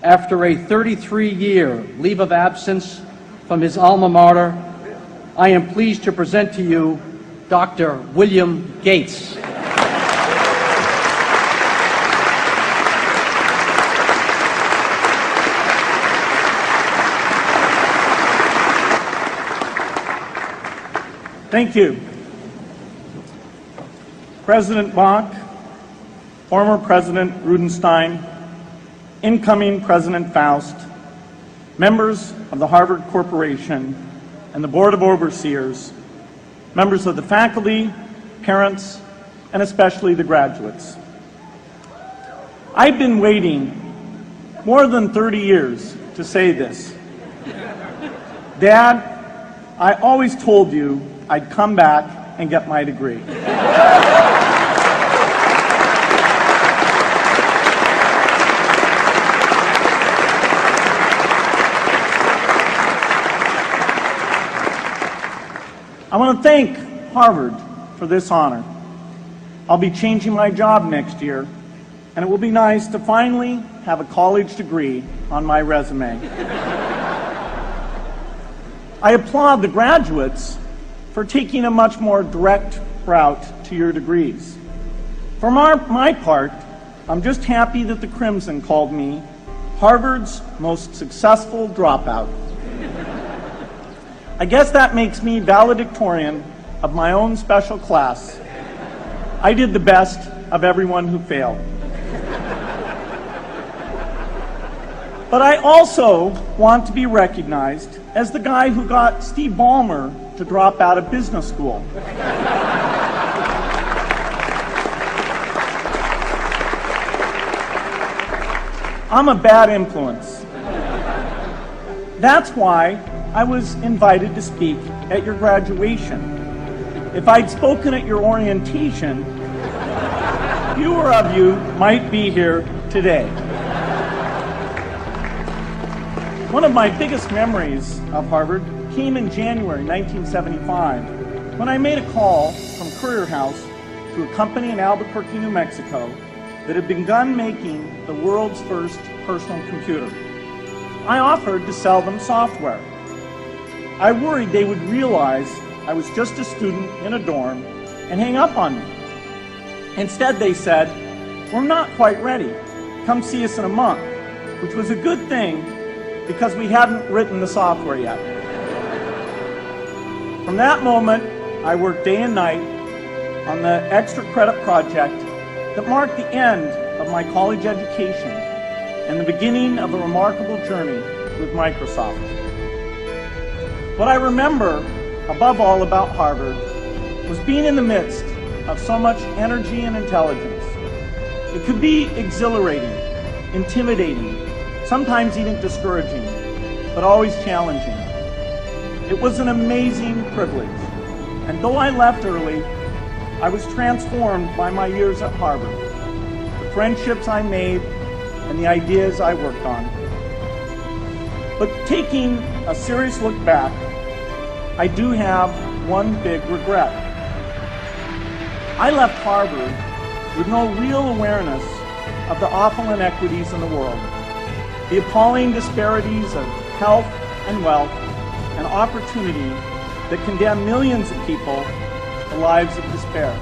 After a 33-year leave of absence from his alma mater, I am pleased to present to you Dr. William Gates. Thank you. President Bach, former President Rudenstein, incoming President Faust, members of the Harvard Corporation and the Board of Overseers, members of the faculty, parents, and especially the graduates. I've been waiting more than 30 years to say this. Dad, I always told you I'd come back and get my degree. I want to thank Harvard for this honor. I'll be changing my job next year, and it will be nice to finally have a college degree on my resume. I applaud the graduates for taking a much more direct route to your degrees. For my part, I'm just happy that the Crimson called me Harvard's most successful dropout. I guess that makes me valedictorian of my own special class. I did the best of everyone who failed. But I also want to be recognized as the guy who got Steve Ballmer to drop out of business school. I'm a bad influence. That's why I was invited to speak at your graduation. If I'd spoken at your orientation, fewer of you might be here today. One of my biggest memories of Harvard came in January 1975 when I made a call from Courier House to a company in Albuquerque, New Mexico that had begun making the world's first personal computer. I offered to sell them software. I worried they would realize I was just a student in a dorm and hang up on me. Instead, they said, "We're not quite ready. Come see us in a month," which was a good thing because we hadn't written the software yet. From that moment, I worked day and night on the extra credit project that marked the end of my college education and the beginning of a remarkable journey with Microsoft. What I remember above all about Harvard was being in the midst of so much energy and intelligence. It could be exhilarating, intimidating, sometimes even discouraging, but always challenging. It was an amazing privilege, and though I left early, I was transformed by my years at Harvard, the friendships I made, and the ideas I worked on. But taking a serious look back, I do have one big regret. I left Harvard with no real awareness of the awful inequities in the world, the appalling disparities of health and wealth and opportunity that condemn millions of people to lives of despair.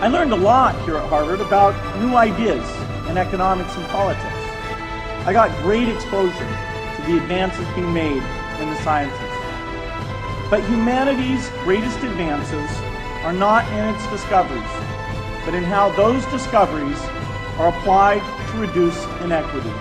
I learned a lot here at Harvard about new ideas in economics and politics. I got great exposure to the advances being made in the sciences. But humanity's greatest advances are not in its discoveries, but in how those discoveries are applied to reduce inequity.